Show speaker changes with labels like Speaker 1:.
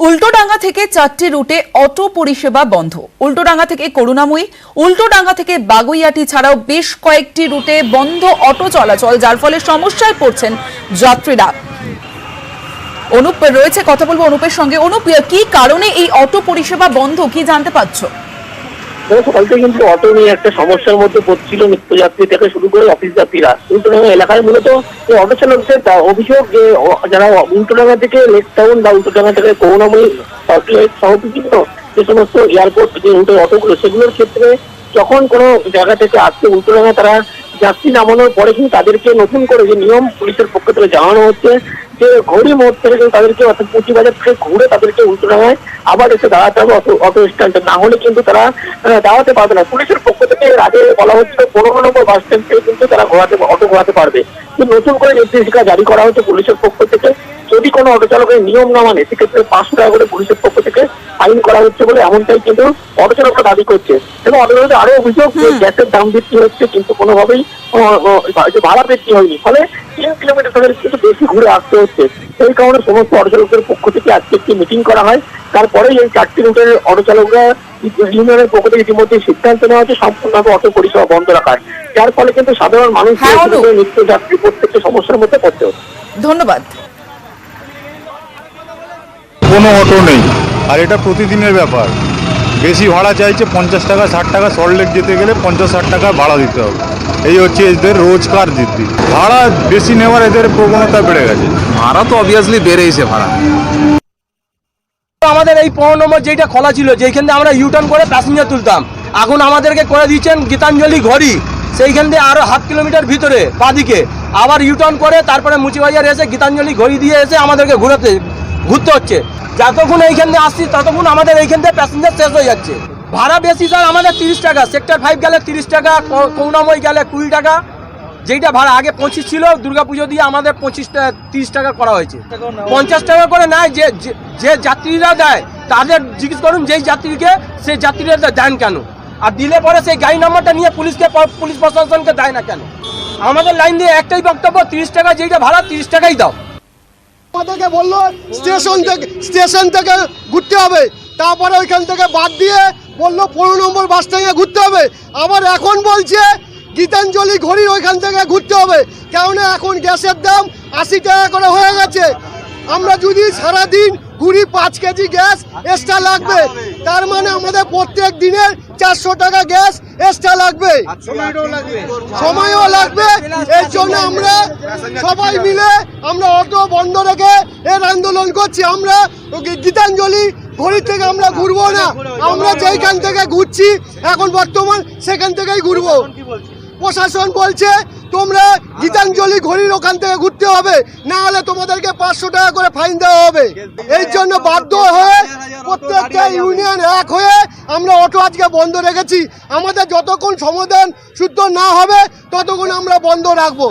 Speaker 1: উল্টোডাঙ্গা থেকে 4টি রুটে অটো পরিষেবা বন্ধ। উল্টোডাঙ্গা থেকে করুণাময়ী, উল্টোডাঙ্গা থেকে বাগুইয়াটি ছাড়াও বেশ কয়েকটি রুটে বন্ধ অটো চলাচল, যার ফলে সমস্যায় পড়ছেন যাত্রীরা। অনুপ রয়েছে, কথা বলবো অনুপের সঙ্গে। অনুপ, কি কারণে এই অটো পরিষেবা বন্ধ, কি জানতে পারছো?
Speaker 2: সকালকে কিন্তু অটো নিয়ে একটা সমস্যার মধ্যে পড়ছিল নিত্যযাত্রী থেকে শুরু করে অফিস যাত্রীরা। উল্টোডাঙ্গা এলাকায় মূলত অটো চালকদের অভিযোগ যে যারা উল্টোডাঙ্গা থেকে লেক টাউন বা উল্টোডাঙ্গা থেকে করুণাময়ী সহ বিভিন্ন যে সমস্ত এয়ারপোর্ট যে রুটের অটোগুলো, সেগুলোর ক্ষেত্রে যখন কোনো জায়গা থেকে আসছে উল্টোডাঙ্গা, তারা যাত্রী নামানোর পরে কিন্তু তাদেরকে নতুন করে যে নিয়ম পুলিশের পক্ষ থেকে জানানো হচ্ছে যে ঘড়ি মোড় থেকে তাদেরকে অর্থাৎ পুঁজিবাজার থেকে ঘুরে তাদেরকে উল্টোডাঙ্গায় আবার এসে দাঁড়াতে হবে অটো স্ট্যান্ডে, না হলে কিন্তু তারা দাঁড়াতে পারবে না। পুলিশের পক্ষ থেকে এর আগে বলা হচ্ছিল 15 নম্বর বাস স্ট্যান্ড থেকে কিন্তু তারা অটো ঘোরাতে পারবে, কিন্তু নতুন করে নির্দেশিকা জারি করা হচ্ছে পুলিশের পক্ষ থেকে। যদি কোনো অটো চালকের নিয়ম না মানে সেক্ষেত্রে 500 টাকা করে পুলিশের পক্ষ থেকে ফাইন করা হচ্ছে বলে এমনটাই কিন্তু অটো চালকরা দাবি করছে। এবং অটো চালকদের আরো অভিযোগ যে গ্যাসের দাম বৃদ্ধি হচ্ছে কিন্তু কোনোভাবেই ভাড়া বৃদ্ধি হয়নি, ফলে 3 কিলোমিটার তাদের কিন্তু বেশি ঘুরে আসতে হচ্ছে। সেই কারণে সমস্ত অটো চালকদের পক্ষ থেকে আজকে একটি মিটিং করা হয়। তারপরেই এই 4টি রুটের অটো চালকরা ইউনিয়নের পক্ষ থেকে ইতিমধ্যে সিদ্ধান্ত নেওয়া হচ্ছে সম্পূর্ণভাবে অটো পরিষেবা বন্ধ রাখার, যার ফলে কিন্তু সাধারণ মানুষ নিত্যযাত্রী প্রত্যেকটি সমস্যার মধ্যে পড়তে হচ্ছে।
Speaker 1: ধন্যবাদ।
Speaker 3: কোনো অটো নেই, আর এটা প্রতিদিনের ব্যাপার। বেশি ভাড়া চাইছে 50 টাকা 60 টাকা, সল্টলেক যেতে গেলে 50-60 টাকা ভাড়া দিতে হবে। এই হচ্ছে এদের রোজকার দিদি। ভাড়া বেশি নেওয়ার এদের প্রবণতা বেড়ে গেছে।
Speaker 4: ভাড়া তো অবভিয়াসলি বেড়েইছে ভাড়া।
Speaker 5: আমাদের এই 15 নম্বর যেটা খোলা ছিল, যেখান থেকে আমরা ইউটার্ন করে প্যাসেঞ্জার তুলতাম, এখন আমাদেরকে করে দিচ্ছেন গীতাঞ্জলি ঘড়ি, সেইখান থেকে আরো 1/2 কিলোমিটার ভিতরে বাদিকে আবার ইউটার্ন করে তারপরে মুচিবাজার এসে গীতাঞ্জলি ঘড়ি দিয়ে এসে আমাদেরকে ঘুরতে হচ্ছে। যতক্ষণ এইখান থেকে আসছি ততক্ষণ আমাদের এইখান থেকে প্যাসেঞ্জার শেষ হয়ে যাচ্ছে। ভাড়া বেশি স্যার, আমাদের 30 টাকা, সেক্টর 5 গেলে 30 টাকা, করুণাময়ী গেলে 20 টাকা। যেটা ভাড়া আগে 25 ছিল, দুর্গাপুজো দিয়ে আমাদের 30 টাকা করা হয়েছে। 50 টাকা করে নেয় যে যাত্রীরা দেয়, তাদের জিজ্ঞেস করুন যেই যাত্রীকে, সেই যাত্রীরা দেন কেন, আর দিলে পরে সেই গাড়ি নাম্বারটা নিয়ে পুলিশ প্রশাসনকে দেয় না কেন। আমাদের লাইন দিয়ে একটাই বক্তব্য, 30 টাকা যেটা ভাড়া 30 টাকাই দাও।
Speaker 6: আমাদেরকে বললো স্টেশন থেকে ঘুরতে হবে, তারপরে ওইখান থেকে বাদ দিয়ে বললো 15 নম্বর বাস স্ট্যান্ডে ঘুরতে হবে। আবার এখন বলছে গীতাঞ্জলি ঘড়ির ওইখান থেকে ঘুরতে হবে, কেননা এখন গ্যাসের দাম 80 টাকা করে হয়ে গেছে। আমরা যদি সারাদিন ঘুরি 5 কেজি গ্যাস এক্সট্রা লাগবে, তার মানে আমাদের প্রত্যেক দিনের 400 টাকা গ্যাস এক্সট্রা লাগবে, সময়ও লাগবে। এই জন্য আমরা সবাই মিলে আমরা অটো বন্ধ রেখে এর আন্দোলন করছি। আমরা গীতাঞ্জলি ঘড়ি থেকে আমরা ঘুরবো না, আমরা যেইখান থেকে ঘুরছি এখন বর্তমান সেখান থেকেই ঘুরবো। প্রশাসন বলছে তোমরা গীতাঞ্জলি ঘড়ির ওখান থেকে ঘুরতে হবে, না হলে তোমাদেরকে 500 টাকা করে ফাইন দেওয়া হবে। এই জন্য বাধ্য হয়ে প্রত্যেকটা ইউনিয়ন এক হয়ে আমরা অটো আজকে বন্ধ রেখেছি। আমাদের যতক্ষণ সমাধান শুদ্ধ না হবে ততক্ষণ আমরা বন্ধ রাখবো।